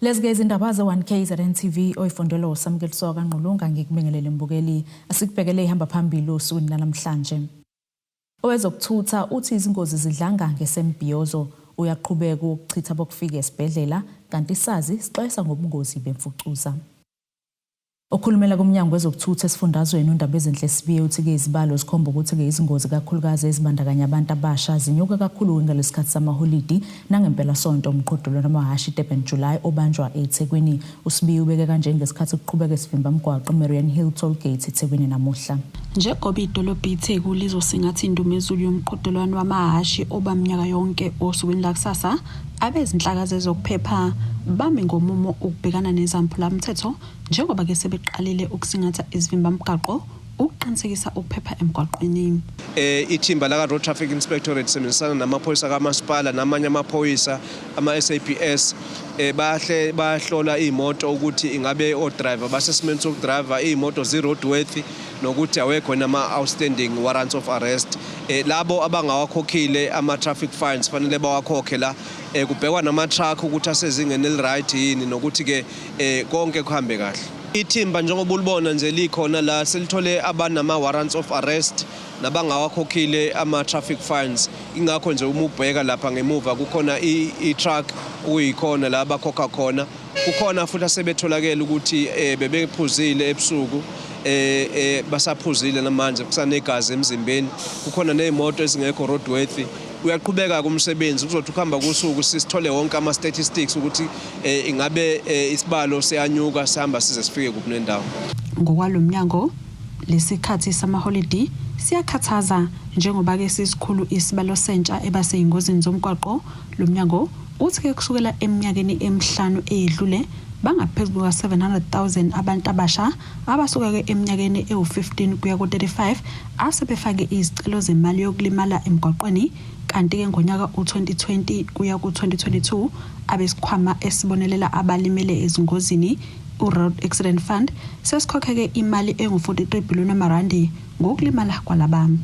Lesike izindaba ze-1KZN TV oyifundelo Samukeliso kaNgqulunga ngikubingelele mbukeli asikubhekele ihamba phambili osukwini namhlanje. Owezokuthutha uthi izingozi zidlanga ngesembhiyozo uyaqhubeka ukuchitha bokufika esibhedlela kanti isazi sixwayisa ngobungozi bemfucuza. Okhulumela kumnyango wezokuthutha esifundazweni uNdaba ezinhle Sibiye uthi ke izibalo zikhomba ukuthi ke izingozi kakhulukazi ezibandakanya abantu abasha zinyuka kakhulu ngalesikhathi samaholidi nangempela sonto umqhudelwano wamahashi Durban July obanjwa eThekwini. USibiye ubeke kanje ngesikhathi kuqhubeka isivimba mgwaqo Marian Hill Toll Gate eThekwini namuhla. Njengoba idolobha iTheku lizosingatha indumezulu yomqhudelwano wamahashi obaminyaka yonke osukwini lakusasa, abezinhlaka zezokuphepha bami ngomumo ukubhekana nezampula mthetho njengoba ke sebeqalile ukusingatha izivimba mgwaqo ukuqinisekisa ukuphepha emgwaqweni. Ithimba la Road Traffic Inspectorate sebenzisana namaphoyisa kaMasipala namanye amaphoyisa ama-SAPS bahlola imoto ukuthi ingabe o-driver basesimeni sokudriver imoto zi-roadworthy nokuthi awekho nama-outstanding warrants of arrest. Labo abangawakhokhile ama-traffic fines fanele bawakhokhe la. Kubhekwa nama-truck ukuthi asezingeni eli-right yini nokuthi ke konke kuhambe kahle. Ithimba njengoba ulibona nje likhona la selithole abanama-warrants of arrest nabangawakhokhile ama-traffic fines. Ingakho nje uma ubheka lapha ngemuva kukhona i-truck kuyikhona la abakhokha khona. Kukhona futhi asebetholakele ukuthi bebephuzile ebusuku basaphuzile namanje kusanegazi emzimbeni. Kukhona nezimoto ezingekho roadworthy. Uyaqhubeka kumsebenzi kuzothi ukuhamba kusuku sisithole wonke ama-statistics ukuthi ingabe isibalo siyanyuka sihamba size sifike kuphi nendawo. Ngokwalomnyango lesikhathi samaholidi siyakhathaza njengoba ke sisikhulu isibalo sentsha ebaseyingozini zomgwaqo. Lomnyango uthi ke kusukela eminyakeni emihlanu edlule bangaphezulu kwa-700,000 abantu abasha abasuka ke eminyakeni ewu-15 kuya ku-35 asebefake izicelo zemali yokulimala emgwaqweni, kanti ke ngonyaka u-2020 kuya ku-2022 abesikhwama esibonelela abalimele ezingozini u-Road Accident Fund sesikhokhe ke imali engu-43 billion amarandi ngokulimala kwalabami.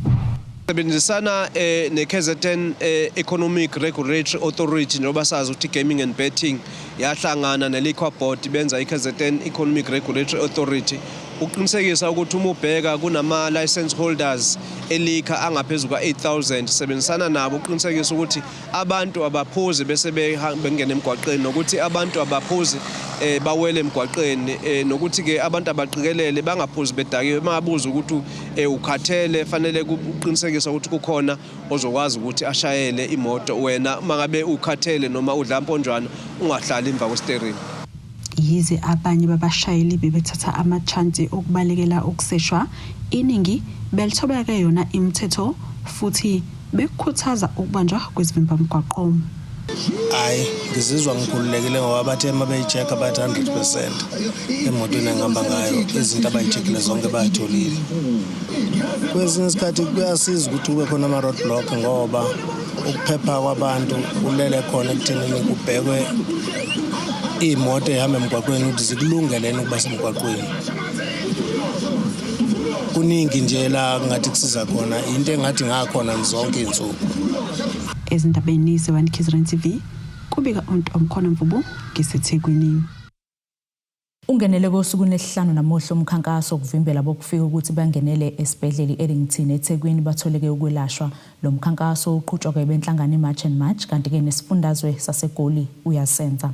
Sebenzisana ne-KZN Economic Regulatory Authority njengoba sazi ukuthi Gaming and Betting yahlangana ne-Liquor Board benza i-KZN Economic Regulatory Authority uqinisekisa ukuthi uma ubheka kunama license holders elika angaphezulu ka-8,000 sebenzisana nabo uqinisekisa ukuthi abantu abaphuzi bese bengena emgwaqeni nokuthi abantu abaphuzi bawele emgwaqeni nokuthi ke abantu abaqikelele bangaphuzi bedakiwe mabuza ukuthi ukhathele fanele uqinisekisa ukuthi kukhona ozokwazi ukuthi ashayele imoto wena mangabe ukhathele noma udla imponjwana ungahlali emva kwesteering. Yize abanye babashayeli bebethatha ama-chance okubalekela ukuseshwa, iningi belithobeka yona imithetho futhi bekukhuthaza ukubanjwa kwezivimba mgwaqo. Hayi, ngizizwa ngikhululekile ngoba bathe mabeyi-check about 100% emotweni engihamba ngayo izinto abayi-checkile zonke bayitholile. Kwesinye isikhathi kuyasiza ukuthi kube khona ama-road block ngoba ukuphepha kwabantu kulele khona ekuthenini kubhekwe imoto ehamba emgwaqweni ukuthi zikulungeleni ukuba semgwaqweni. Kuningi nje la ngathi kusiza khona into engathi ngakhona zonke izinsuku. Ezindabeni ze-1KZN TV kubika uNtomkhona Mvubu ngiseThekwini. Ungenele kosuku lesihlanu namuhla umkhankaso okuvimbela bokufika ukuthi bangenele esibhedlela eLington eThekwini batholeke ukwelashwa. Lo mkhankaso uqhutshwa ke benhlangano iMarch and March kanti ke nesifundazwe saseGoli uyasenza.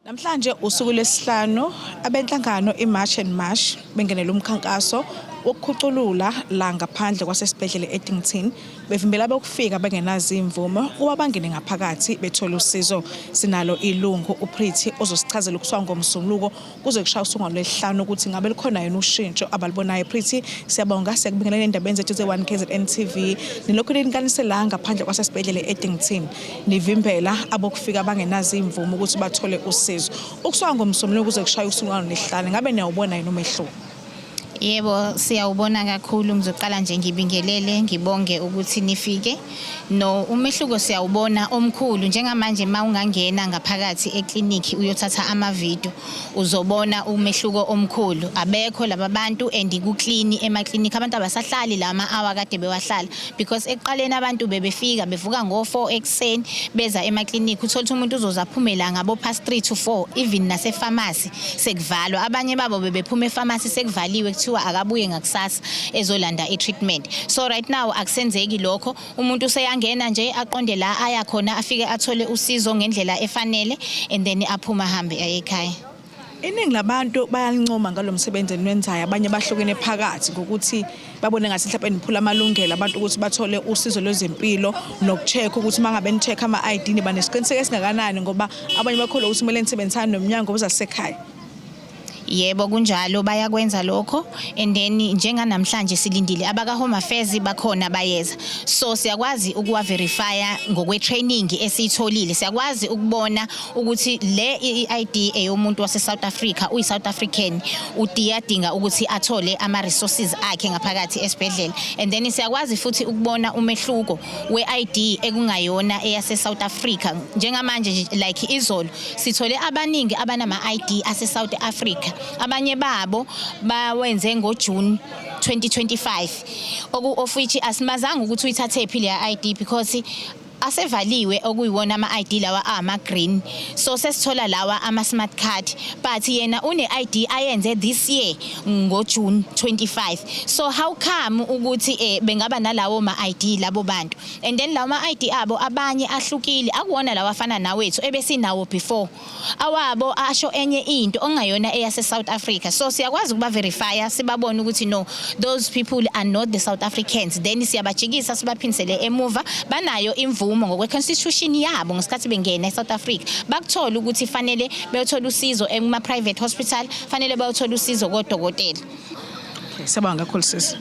Namhlanje usuku lesihlanu abenhlangano iMarch and March bengenele umkhankaso wokukhuculula la ngaphandle kwasesibhedlela eLington bevimbela bokufika bengenazi imvumo kuba bangene ngaphakathi bethola usizo. Sinalo ilungu uPretty ozosichazela ukuswa ngomsunguluko kuze kushaya usuku lesihlanu ukuthi ngabe likhona yena ushintsho abalibonayo. Pretty, siyabonga sikubingelela endabeni zethu ze-1KZN TV. Nilokhu nikanise la ngaphandle kwasesibhedlela eLington nivimbela abokufika bangenazi imvumo ukuthi bathole usizo. Ukuswa ngomsunguluko kuze kushaya usuku lesihlanu ngabe niyawubona yena umehluko? Yebo siyawubona kakhulu ngizoqala nje ngibingelele ngibonge ukuthi nifike no umehluko siyawubona omkhulu njengamanje mawungangena ngaphakathi ekliniki uyothatha ama-video uzobona umehluko omkhulu abekho laba bantu and ku-clean emakliniki abantu abasahlali lama hour kade bewahlala because ekuqaleni abantu bebefika bevuka ngo-4 ekseni beza emakliniki uthola ukuthi umuntu uzozaphumela ngabo past 3 to 4 even nase-pharmacy sekuvalwa abanye babo bebephuma e-pharmacy sekuvaliwe kuthiwa akabuye ngakusasa ezolanda i-treatment so right now akusenzeki lokho umuntu useyangena nje aqonde la aya khona afike athole usizo ngendlela efanele and then aphuma ahambe aye ekhaya. Iningi labantu bayalincoma ngalomsebenzi enwenzayo abanye bahlukene phakathi ngokuthi babone ngathi mhlawumbe niphula amalungelo abantu ukuthi bathole usizo lwezempilo nokucheck ukuthi mangabe nicheck ama-ID niba nesiqiniseko esingakanani ngoba abanye bakholwa ukuthi kumele nisebenzisane nomnyango wezasekhaya. Yebo kunjalo bayakwenza lokho and then njenganamhlanje silindile abaka Home Affairs bakhona bayeza so siyakwazi ukuwa verifya ngokwe training esiyitholile siyakwazi ukubona ukuthi le ID eyomuntu wase South Africa uyi South African udiyadinga ukuthi athole ama resources akhe ngaphakathi esibhedlela and then siyakwazi futhi ukubona umehluko we ID ekungayona eyase South Africa njengamanje like izolo sithole abaningi abanama ID ase South Africa abanye babo bawenze ngoJune 2025 of which asimazanga ukuthi uyithathe phile ya ID because asevaliwe okuyiwona ama-ID lawa ama-green so sesithola lawa ama-smart card but yena une-ID ayenze this year ngoJune 25 so how come ukuthi bengaba nalawo ma-ID labo bantu and then lawo ma-ID abo abanye ahlukile akuwona lawa afana nawethu ebesinawo before awabo asho enye into ongayona eyase South Africa so siyakwazi ukuba verifya sibabone ukuthi no those people are not the South Africans then siyabajikisa sibaphindisele emuva banayo imvumo ngokwe constitution yabo ngesikhathi bengena eSouth Africa bakuthola ukuthi fanele bayothola usizo ema private hospital fanele bayothola usizo kodokotela. Siyabonga kakhulu sisi.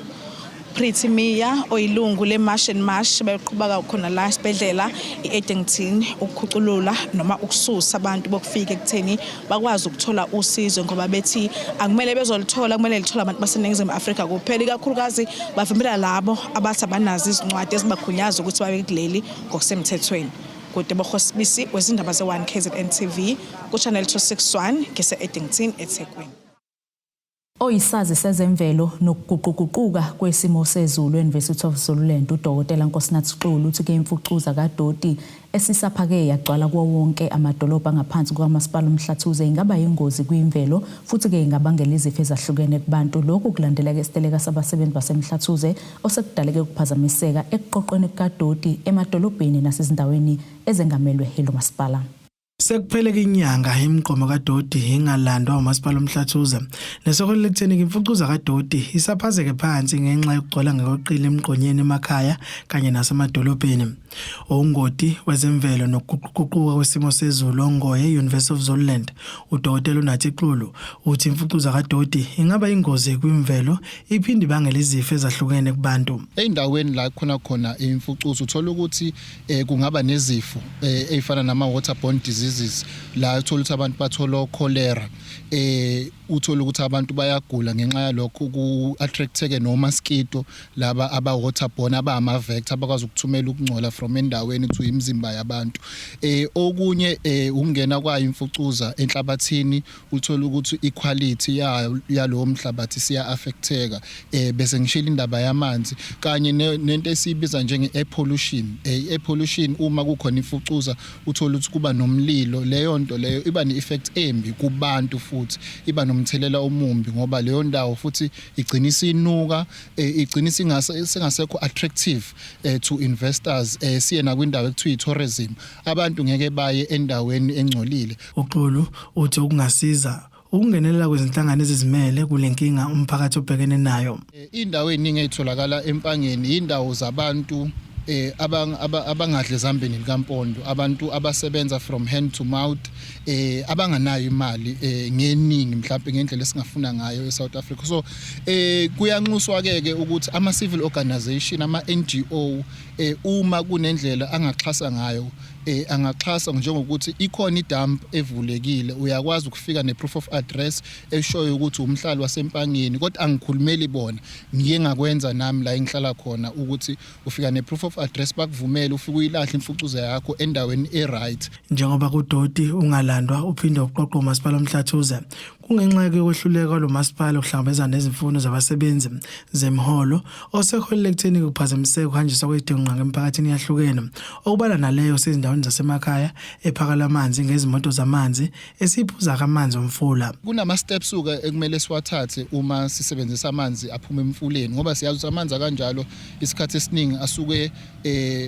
Pretty Mia oyilungu le-March and March bayoqhubeka khona la esibhedlela i-Eddington ukukhuculula noma ukususa abantu bokufika ekutheni bakwazi ukuthola usizo ngoba bethi akumele bezolithola kumele lithola abantu baseNingizimu Afrika kuphela ikakhulukazi bavimbela labo abathi abanazo izincwadi ezibagunyaza ukuthi babe kuleli ngokusemthethweni. Kude boHosbisi wezindaba ze1 KZN TV ku channel 261 ngise-Eddington eThekwini. Oyisazi sezemvelo nokuguquguquka kwesimo sezulu University of Zululand uDokotela Nkosinathi Xulu uthi ke imfucuza kaDoti esisaphake yagcwala kuwo wonke amadolobha ngaphansi kwamasipala uMhlathuze ingaba yingozi kwimvelo futhi ke ingabangela izifo ezahlukene kubantu lokhu kulandeleka isiteleka sabasebenzi baseMhlathuze osekudaleke ukuphazamiseka ekuqoqweni kaDoti emadolobheni nasezindaweni ezengamelwe yilo masipala. Sekupheleka inyanga imigqomo kaDoti ingalandwa umasipala uMhlathuze nesokolele ekutheni imfucuza kaDoti isaphazeke phansi ngenxa yokugcwala ngeqile emgqonyeni emakhaya kanye nasemadolobheni. Ongoti wezemvelo nokuguquguquka kwesimo sezulu ongoye University of Zululand uDokotela uNathi Xulu uthi imfucuza kaDoti ingaba ingozi kwimvelo iphinde ibangele izifo ezahlukene kubantu. Endaweni la khona imfucuza uthola ukuthi kungaba nezifo ezifana nama waterborne diseases la uthola ukuthi abantu bathola cholera uthola ukuthi abantu bayagula ngenxa yalokho ku-attracteke no mosquito laba aba waterborne abama vector abakwazi ukuthumela ukungcola from endaweni to imizimba yabantu. Okunye ungena kwa imfucuza enhlabathini uthola ukuthi equality yalo mhlabathi siya affecteka bese ngishila indaba yamanzi kanye nento esibiza njenge air pollution. Air pollution uma kukhona imfucuza uthola ukuthi kuba nomlilo leyo nto leyo iba ne-effect embi kubantu futhi iba nomthelela omumbi ngoba leyo ndawo futhi igcinisa inuka igcinisa singasekho attractive to investors siyena kwindawo ekuthiwa tourism abantu ngeke baye endaweni engcolile. Uxulu uthi ukungasiza ukungenelela kwezinhlangano ezizimele kulenkinga umphakathi obhekene nayo. Indawo eningi ezitholakala empangeni indawo zabantu abangadle ezambeni likaMpondo abantu abasebenza from hand to mouth abanganayo imali ngeningi mhlawumbe ngendlela esingafuna ngayo eSouth Africa so kuyanxuswa ke ukuthi ama civil organization ama NGO uma kunendlela angaxhasa ngayo angaxhasa njengokuthi ikhona idump evulekile uyakwazi ukufika neproof of address eshoyo ukuthi umhlali wasempangeni kodwa angikhulumeli bona ngiye ngakwenza nami la engihlala khona ukuthi ufika neproof of address bakuvumele ufike uyilahle imfucuza yakho endaweni eright. Njengoba kudoti ungalandwa uphinde uqoqo umasipala uMhlathuze kungenxa yokwehluleka lo masipala ukuhlangabezana nezimfuno zabasebenzi zemholo osekholele ekutheni kuphazamiseka ukuhanjiswa kwezidingo emphakathini yahlukene okubala naleyo sezindaweni zasemakhaya ephakala amanzi ngezimoto zamanzi esiphuza amanzi omfula. Kunama steps ekumele siwathathe uma sisebenzisa amanzi aphuma emfuleni ngoba siyazi ukuthi amanzi kanjalo isikhathi esiningi asuke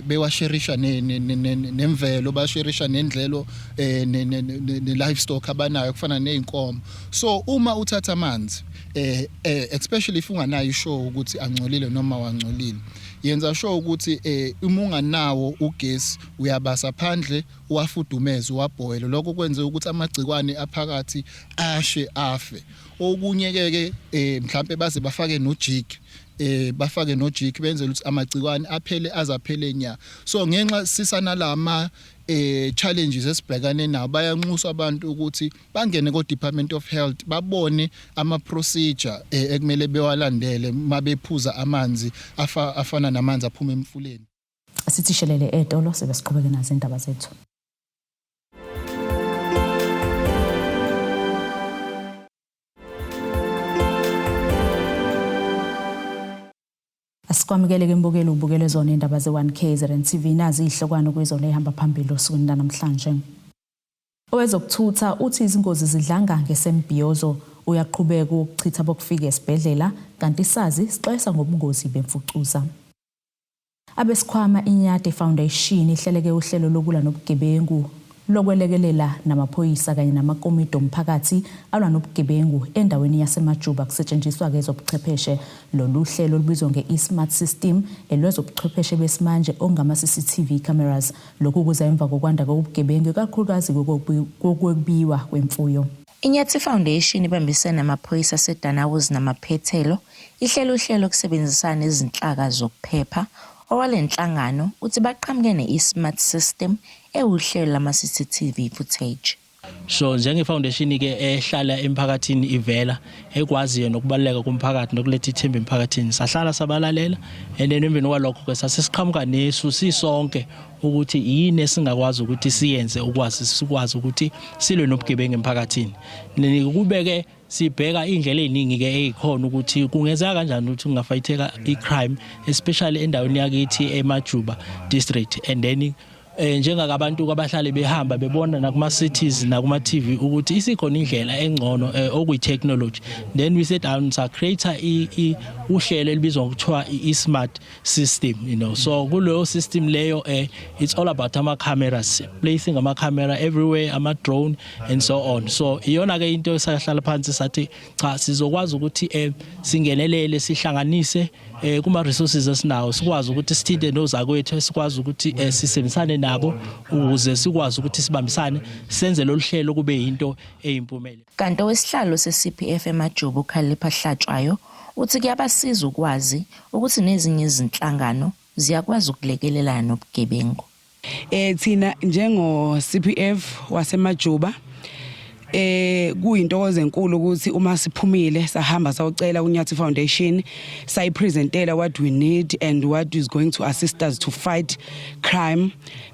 bewasherisha nemvelo basherisha nendlelo ne livestock abanayo kufana neinkomo. So uma uthatha amanzi especially if unganayo ishow ukuthi angcolile noma wangcolile yenza sure ukuthi uma unganawo ugesi uyabasa phandle uwafudumeza uwabhoyile lokho kwenza ukuthi amagcikwane aphakathi ashe afe. Okunye ke mhlambe baze bafake nojik benzela ukuthi amagcikwane aphele azaphele nya. So ngenxa sisanalama challenges esibhekane nawo bayanxusa abantu ukuthi bangene ko Department of Health babone ama procedure ekumele bewalandele mabephuza amanzi afana namanzi aphuma emfuleni. Asithishelele etolo sebesiqhubeke nazo indaba zethu. Asikwamukele imbukelo ubukele zona indaba ze1 KZN TV nazi ihlokwana kwezona ehamba phambili osukwini namhlanje. Owezokuthutha uthi izingozi zidlanga ngesembhiyozo uyaqhubeka ukuchitha bokufika esibhedlela kanti sazi sixwesa ngobungozi bemfucuza. Abesikhwama Inyade Foundation ihleleke uhlelo lokulwa nobugebengu lokwelekelela namaphoyisa kanye namakomiti omphakathi alwa nobugebengu endaweni yaseMajuba kusetshenziswa kezobuchwepheshe lolu hlelo olubizwa nge-eSmart System elwezobuchwepheshe besimanje ongama CCTV cameras lokhu kuza emva kokwanda kobugebengu kakhulukazi kokwebiwa kwemfuyo. Inyade Foundation ibambisana namaphoyisa aseDanawuzi namaphethelo ihlelo uhlelo kusebenzisana nezinhlaka zokuphepha owalenhlangano uthi baqhamuke ne-eSmart System ewuhlelo lama-CCTV footage. So njenge foundation ke ehlala emphakathini ivela ekwaziyo nokubaleka kumphakathi nokuletha ithemba emphakathini sahlala sabalalela and then emveni kwalokho ke sasesiqhamuka nesu sisonke ukuthi yini esingakwazi ukuthi siyenze sikwazi ukuthi silwe nobugebengu emphakathini. Kubeke sibheka indlela eziningi ke ezikhona ukuthi kungenzeka kanjani ukuthi kungafayitheka icrime especially endaweni yakithi eMajuba district and then njengabantu abahlale behamba bebona nakuma cities nakuma TV ukuthi isikhona indlela engcono okuyi technology. Then we sit down to create uhlelo elibizwa ngokuthiwa iSmart System, so kuleyo system leyo it's all about ama cameras, placing ama camera everywhere, ama drone and so on. So iyona ke into esahlala phansi sathi cha sizokwazi ukuthi singenelele sihlanganise kuma resources esinawo sikwazi ukuthi sithinte nozakwethu sikwazi ukuthi sisebenzisane nabo ukuze sikwazi ukuthi sibambisane senze lo hlelo kube yinto eyimpumela. Kanti owesihlalo seCPF eMajuba uKhalipha Hlatshwayo uthi kuyabasiza ukwazi ukuthi nezinye izinhlangano ziyakwazi ukulekelelana nobugebengu. Thina njengo CPF wasemajuba kuyintokozo enkulu ukuthi uma siphumile sahamba sawucela kuNyade Foundation sayipresentela what we need and what is going to assist us to fight crime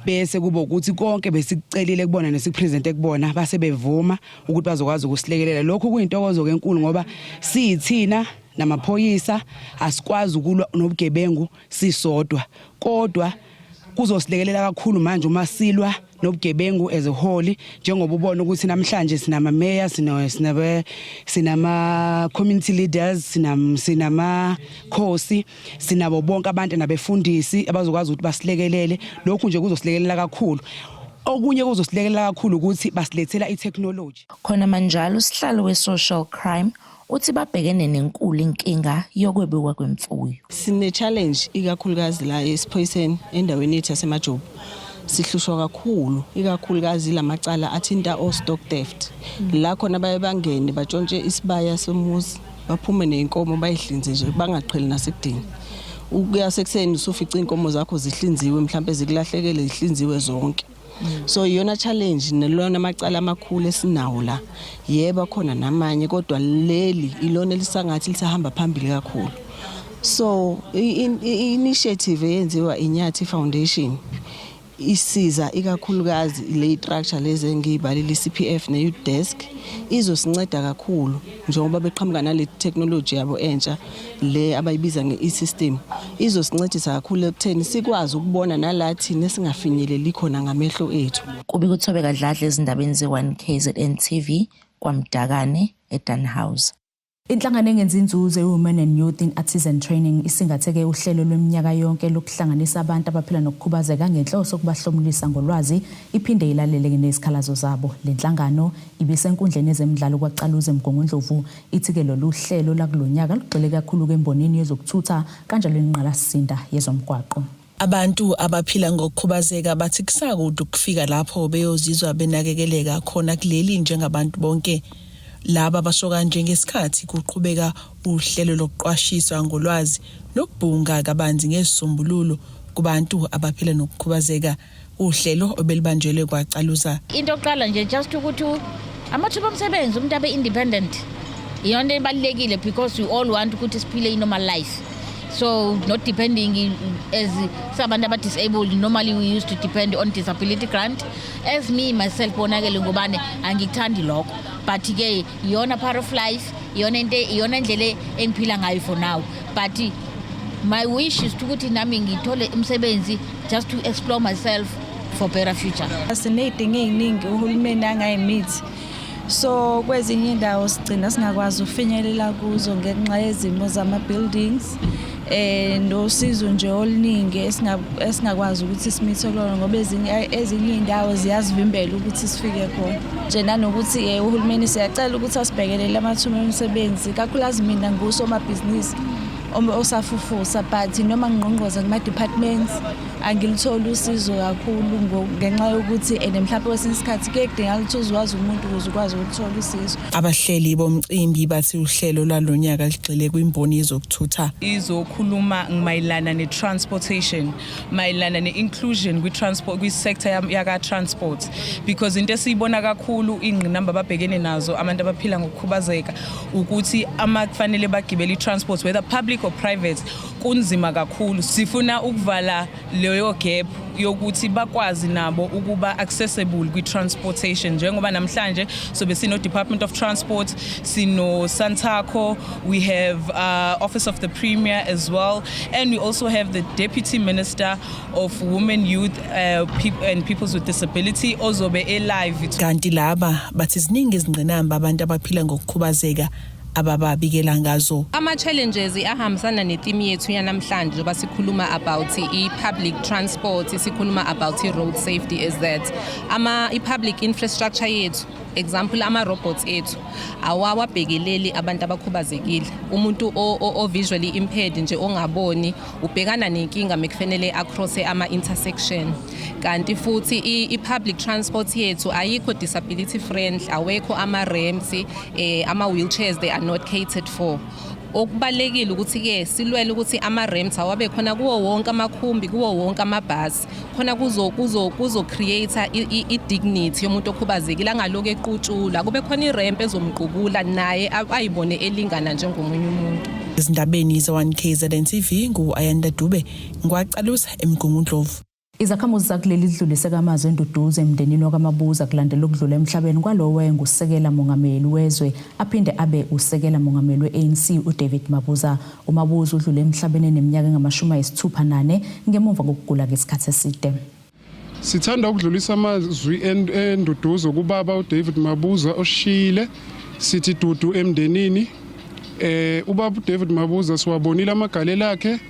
bese kuba ukuthi konke besikucelile kubona nesikupresente kubona base bevuma ukuthi bazokwazi ukusilekelela. Lokho kuyintokozo enkulu ngoba siyithina namaphoyisa asikwazi ukulwa nobugebengu sisodwa kodwa kuzosilekelela kakhulu manje uma silwa nobugebengu as a whole njengoba ubona ukuthi namhlanje sinama mayor sinama community leaders sinama khosi sinabo bonke abantu nabefundisi abazokwazi ukuthi basilekelele. Lokhu nje kuzosilekelela kakhulu. Okunye kuzosilekelela kakhulu ukuthi basilethela itechnology. Khona manjalo usihlalo we-social crime uthi babhekene nenkulu inkinga yokwebiwa kwemfuyo. Sine challenge ikakhulukazi la esiphoyiseni endaweni yethu yaseMajuba. Sihlushwa kakhulu ikakhulukazi lamacala athinta o stock theft. La khona baye bangene batshontshe isibaya somuzi baphume neinkomo bayihlinze nje bangaqheli nasekudini. Ukuya sekuseni usufica inkomo zakho zihlinziwe mhlambe zikulahlekele zihlinziwe zonke. So iyona challenge nelona macala amakhulu esinawo la. Yebo khona namanye kodwa leli ilona lisangathi lisahamba phambili kakhulu. So initiative eyenziwa iNyathi Foundation isiza ikakhulukazi le structure lezi engiyibalile CPF ne Youth Desk izosinceda kakhulu njengoba beqhamuka nale technology yabo entsha le abayibiza nge-e-system izosincedisa kakhulu ekutheni sikwazi ukubona nalathi nesingafinyeleli khona ngamehlo ethu. Kubi kuthobeka Dladla ezindabeni ze1KZN TV kwaMdakane eDunhouse. Inhlangano engenzi inzuzo eWomen and Youth in Artisan Training isingatheke uhlelo lweminyaka yonke lokuhlanganisa abantu abaphila nokukhubazeka ngenhloso kubahlomulisa ngolwazi iphinde ilaleleke nezikhalazo zabo. Le nhlangano ibisenkundleni ezemidlalo kwaCaluze eMgungundlovu ithi-ke lolu hlelo lakulonyaka lugxile kakhulu kwembonini yezokuthutha kanjalo inqalasisinda yezomgwaqo. Abantu abaphila ngokukhubazeka bathi kusakude ukufika lapho beyozizwa benakekeleka khona kuleli njengabantu bonke. Laba basho kanje ngesikhathi kuqhubeka uhlelo lokuqwashisa ngolwazi nokubhunga kabanzi ngezisombululo kubantu abaphila nokukhubazeka. Uhlelo obelibanjelwe kwaCaluza. Into yokuqala nje just ukuthi amathuba omsebenzi umuntu abe independent. Iyona ebalekile because we all want ukuthi siphile i-normal life. So not depending as sabantu aba disabled, normally we used to depend on disability grant. As me myself bonakele ngobane angikuthandi lokho. But ke iyona part of life, iyona ndlela engiphila ngayo for now. But my wish is ukuthi nami ngithole umsebenzi just to explore myself for better future. Asinedinge eziningi uhulumeni angayimithi. So kwezinye indawo sigcina singakwazi ukufinyelela kuzo ngenxa yezimo zama buildings nosizo nje oluningi esingakwazi ukuthi simithe lona ngoba ezinye indawo ziyazivimbela ukuthi sifike khona. Nje nanokuthi uhulumeni siyacela ukuthi asibhekelele amathuba omsebenzi kakhulukazi mina ngusomabhizinisi osafufusa but noma ngqongqoza kuma departments angilithola usizo kakhulu ngenxa yokuthi mhlawumbe kwesinye isikhathi kuyedinga ukuthi uzwazi umuntu ukuze ukwazi ukuthola usizo. Abahleli bomcimbi bathi uhlelo lalonyaka ligxile kwimboni yezokuthutha. Izokhuluma mayelana ne-transportation, mayelana ne-inclusion kwi-sector yaka transport because into esiyibona kakhulu ingqinamba ababhekene nazo abantu abaphila ngokukhubazeka ukuthi kufanele bagibele i-transport whether public or private kunzima kakhulu. Sifuna ukuvala leyo gap yokuthi bakwazi nabo ukuba accessible kwi-transportation njengoba namhlanje sobe sino Department of Transport, sino Santaco, we have Office of the Premier as well, and we also have the Deputy Minister of Women, Youth and Peoples with Disability ozobe live. Kanti laba bathi ziningi izingqinamba abantu abaphila ngokukhubazeka abababikela ngazo. Ama challenges ahambisana netheme yethu yanamhlanje ngoba sikhuluma about i-public transport, sikhuluma about i-road safety is that i-public infrastructure yethu, example ama-robots ethu awawabhekeleli abantu abakhubazekile. Umuntu o-visually impaired nje ongaboni ubhekana nenkinga mekufanele across ama-intersection. Kanti futhi i-public transport yethu ayikho disability friendly, awekho ama-ramps, ama-wheelchairs they are not catered for. Okubalekile ukuthi ke silwele ukuthi ama-ramps awabe khona kuwo wonke amakhumbi, kuwo wonke amabhasi, khona kuzo create i-dignity yomuntu okhubazekile angaloku equtshula, kube khona i-ramp ezomqukula naye ayibone elingana njengomunye umuntu. Izindabeni ze1KZN TV ngu-Ayanda Dube ngwaCaluza eMgungundlovu. Izakhamuzi zakuleli lidlulise kamazwe enduduzo emndenini wakaMabuza kulandela ukudlula emhlabeni kwalowo wayengusekela mongameli wezwe aphinde abe usekela mongameli we-ANC uDavid Mabuza. uMabuza udlule emhlabeni eneminyaka engama-64 ngemuva kokugula ngesikhathi eside. Sithanda ukudlulisa amazwi enduduzo kubaba uDavid Mabuza oshile sithi dudu emndenini. Ubaba uDavid Mabuza siwabonile amagalelo akhe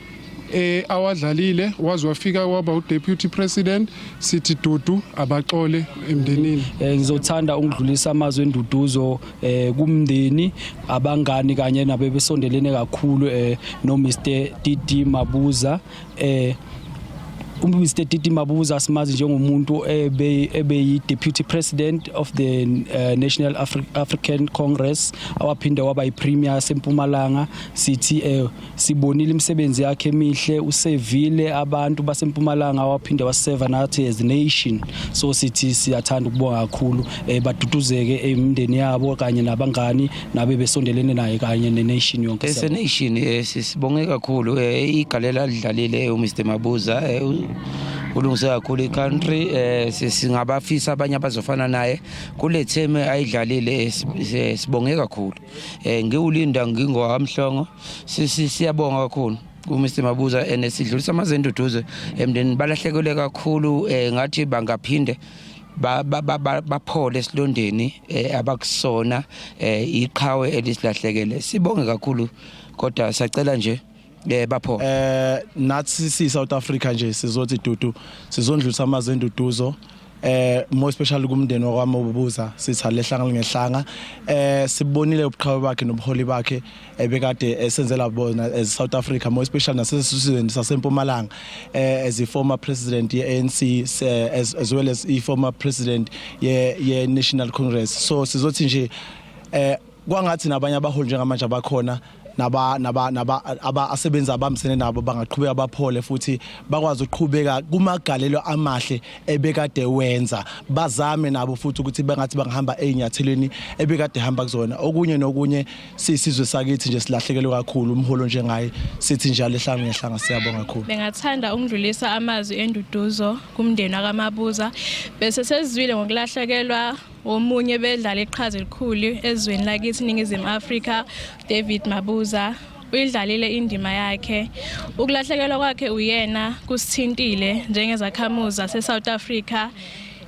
awadlalile waze wafika waba uDeputy President sithi dudu abaxole emndenini. Ngizothanda ukudlulisa amazwi enduduzo kumndeni abangani kanye nabebesondelene kakhulu no Mr. DD Mabuza Mr. Titi Mabuza simazi njengomuntu ebe deputy president of the National African Congress awaphinde waba yipremier seMpumalanga. Sithi sibonile imisebenzi yakhe emihle, usevile abantu baseMpumalanga, awaphinde waseva nathi as a nation. So sithi siyathanda ukubonga kakhulu baduduzeke emindeni yabo kanye nabangani nabe besondelene naye kanye nenation yonke. As a nation sisibonge kakhulu igalela lidlalile uMr Mabuza ulungise kakhulu iCountry. Singabafisa abanye abazofana naye kule theme ayidlalile, sibonge kakhulu. Ngiwulinda ngingowamhlongo, siyabonga kakhulu uMr Mabuza enesidlulisa amazenduduze emndeni balahlekelwe kakhulu. Ngathi bangaphinde baphole esilondeni abakusona iqhawe elisilahlekele. Sibonge kakhulu kodwa sacela nje bapho nathi si South Africa nje sizothi dudu sizondlulisa amazenduduzo more especially kumndeni wakwaMabuza sithi alehlanga ngehlanga. Sibonile ubuqhawe bakhe nobuholi bakhe ebekade esenzela bona as South Africa, more especially nasesizweni saseMpumalanga as a former president ye-ANC as well as a former president ye National Congress. So sizothi nje kwangathi nabanye abaholi njengamanje abakhona naba asebenza abamsene nabo bangaqhubeka baphole futhi bakwazi ukuqhubeka kumagalelo amahle ebekade wenza, bazame nabo futhi ukuthi bengathi bangahamba einyatheleni ebekade hamba kuzona. Okunye nokunye sisizwe sakithi nje silahlekelwe kakhulu umholo njengaye, sithi njalo ehlanga ngehlanga siyabonga kakhulu. Bengathanda ukudlulisa amazwi enduduzo kumndeni wakaMabuza bese sezizwile ngokulahlekelwa omunye bedlala iqhaza elikhulu ezweni lakithi iNingizimu Afrika, David Mabuza. Uyidlalile indima yakhe, ukulahlekelwa kwakhe uyena kusithintile njengezakhamuzi zaseSouth Africa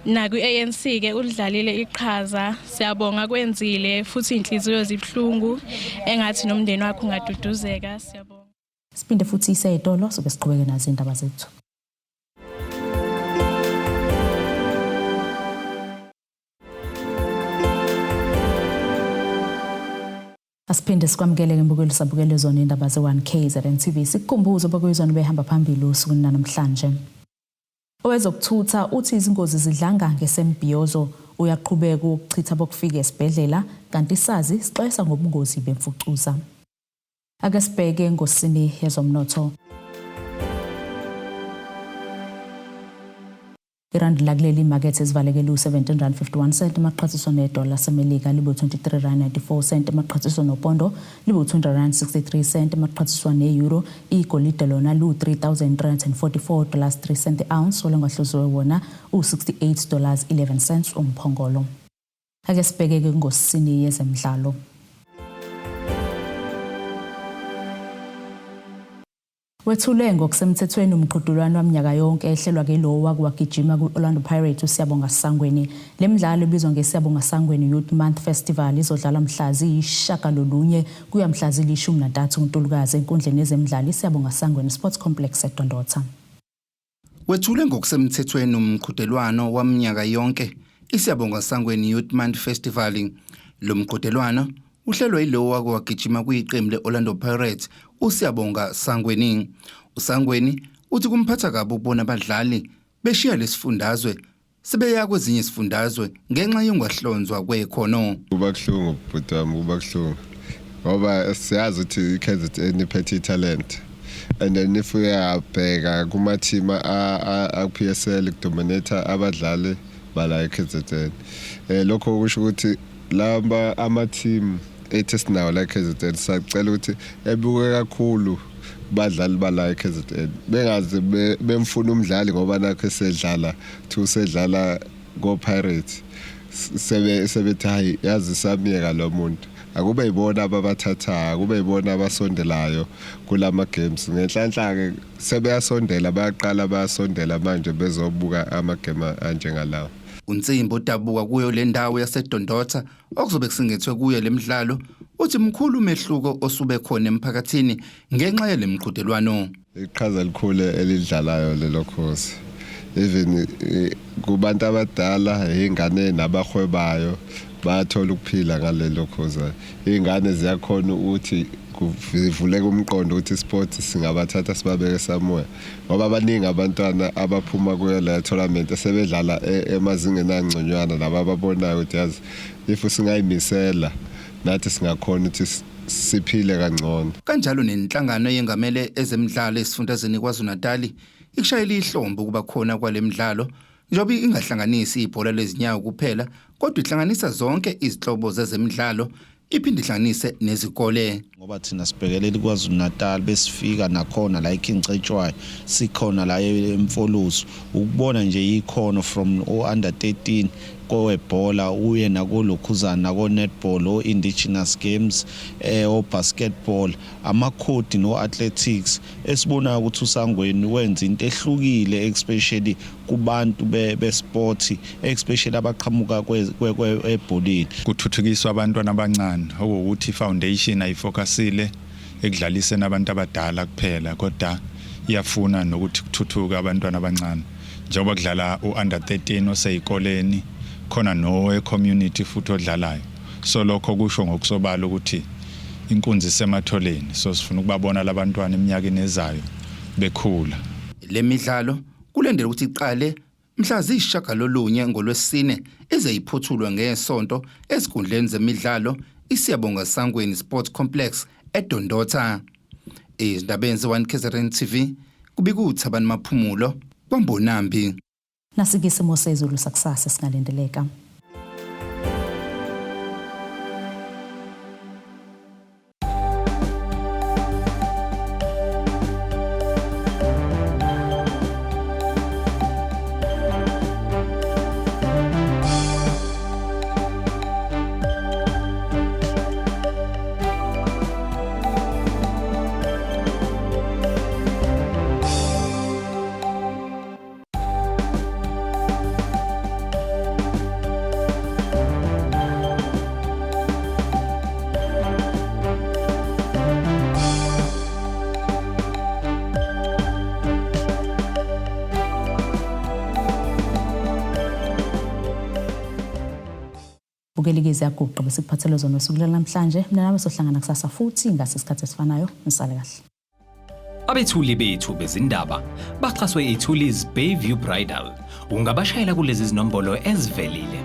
nakwi-ANC ke udlalile iqhaza. Siyabonga kwenzile futhi inhliziyo zibhlungu engathi nomndeni wakhe ungaduduzeka. Siyabonga. Siphinde futhi iseyitolo sobe siqhubeke nazo indaba zethu. Asiphinde sikwamukele ngembukelo sabukele zona indaba ze1K ZNTV. Sikukhumbuza bakuyizona behamba phambili usuku namhlanje. Owezokuthutha uthi izingozi zidlanga ngesembhiyozo uyaqhubeka ukuchitha bokufika esibhedlela kanti isazi sixwesa ngobungozi bemfucuza. Ake sibheke ngosini yezomnotho. Irandi lakuleli market ezivalekele u17.51 emaqhathiso nedola semelika libo 23.94 emaqhathiso nopondo libo 263 emaqhathiso neeuro. Igolide lona lu $3,344.3 ounce olengahluziwe wona u$68.11 umphongolo. Ake sibheke ngosini yezemidlalo. Wethule ngokusemthethweni umqhudelwano waminyaka yonke ehlelwa ke lo wakwagijima ku-Orlando Pirates uSiyabonga Sangweni. Le midlalo ebizwa ngeSiyabonga Sangweni Youth Month Festival izodlala mhla ziyishagalolunye kuya mhla zili-13 kuNtulukazi enkundleni yezemidlalo iSiyabonga Sangweni Sports Complex eDondotha. Wethule ngokusemthethweni umqhudelwano waminyaka yonke iSiyabonga Sangweni Youth Month Festival. Lo mqhudelwano uhlelwa yilo wakwagijima kuyiqembu leOrlando Pirates uSiyabonga Sangweni. uSangweni uthi kumphatha kabi ukubona abadlali beshiya lesifundazwe sebeya kwezinye isifundazwe ngenxa yongahlonzwa kwekhono. Kuba kuhlungu bhuti wami, kuba kuhlungu ngoba siyazi ukuthi iKZN iphethe talent, and then if uyabheka kuma team a-PSL kudominator abadlali bala iKZN, lokho kusho ukuthi laba ama team ethi sinawo la KZN sacela ukuthi ebuke kakhulu badlali bala KZN bengaze bemfuna umdlali ngoba nakho esedlala sedlala go Pirates sebethi hayi yazi samiyeka lo muntu akube ibona ababathatha akube ibona abasondelayo kulama games. Ngenhlanhla ke sebeyasondela bayaqala bayasondela manje bezobuka ama game anjengalawo. uNtsimbo odabuka kuyo le ndawo yaseDondotha okuzobe kusingethwe kuyo lemidlalo uthi mkhulu umehluko osube khona emphakathini ngenxa yale mqhudelwano. Iqhaza elikhulu elidlalayo lelo khosi even kubantu abadala ingane nabahwebayo bayathola ukuphila ngalelo khoza. Izingane ziyakhona ukuthi kuvuleke umqondo ukuthi isport singabathatha sibabeke samoya ngoba abaningi abantwana abaphuma kuyo la tournament sebedlala emazingeni angconywana laba ababonayo ukuthi yazi if singayimisela nathi singakhona ukuthi siphile kangcono. Kanjalo nenhlangano yengamele ezemidlalo esifundazweni KwaZulu-Natal ikushayela ihlombe ukuba khona kwalemidlalo njengoba ingahlanganisi ibhola lezinyawo kuphela kodwa ihlanganisa zonke izinhlobo zezemidlalo iphinde ihlanganise nezikole ngoba thina sibhekelele KwaZulu-Natal besifika nakhona la eKingcetshwayo sikhona la eMfolosu ukubona nje ikhono from under 13 kowebhola uye nakolokhuzana nako netball o indigenous games o basketball amakhodi no athletics esibona ukuthi uSangweni wenza into ehlukile especially kubantu besport especially abaqhamuka kwebholini kuthuthukiswa abantwana abancane ukuthi foundation ayifocusile ekudlaliseni abantu abadala kuphela kodwa iyafuna nokuthi kuthuthuka abantwana abancane njengoba kudlala uUnder 13 oseyikoleni khona no community futhi odlalayo so lokho kusho ngokusobala ukuthi inkunzi sematholeni so sifuna ukubabona labantwana eminyakeni ezayo bekhula. Le midlalo kulendela ukuthi iqale mhla ziyishagalolunye ngoLwesine ezeyiphothulwa ngesonto esikundleni zemidlalo iSiyabonga Sangweni Sports Complex eDondotha. Izindabeni ze1 KZN TV kubikuThabani Maphumulo kwaMbonambi. Nasikisimo sezulu sakusasa singalindeleka. Bukelikezi yaguqa besikuphathele zona usuku namhlanje mina nami sohlangana kusasa futhi ngasesikhathi esifanayo nisale kahle. Abethuli bethu bezindaba baxhaswe iThulis Bayview Bridal ungabashayela kulezi zinombolo ezivelile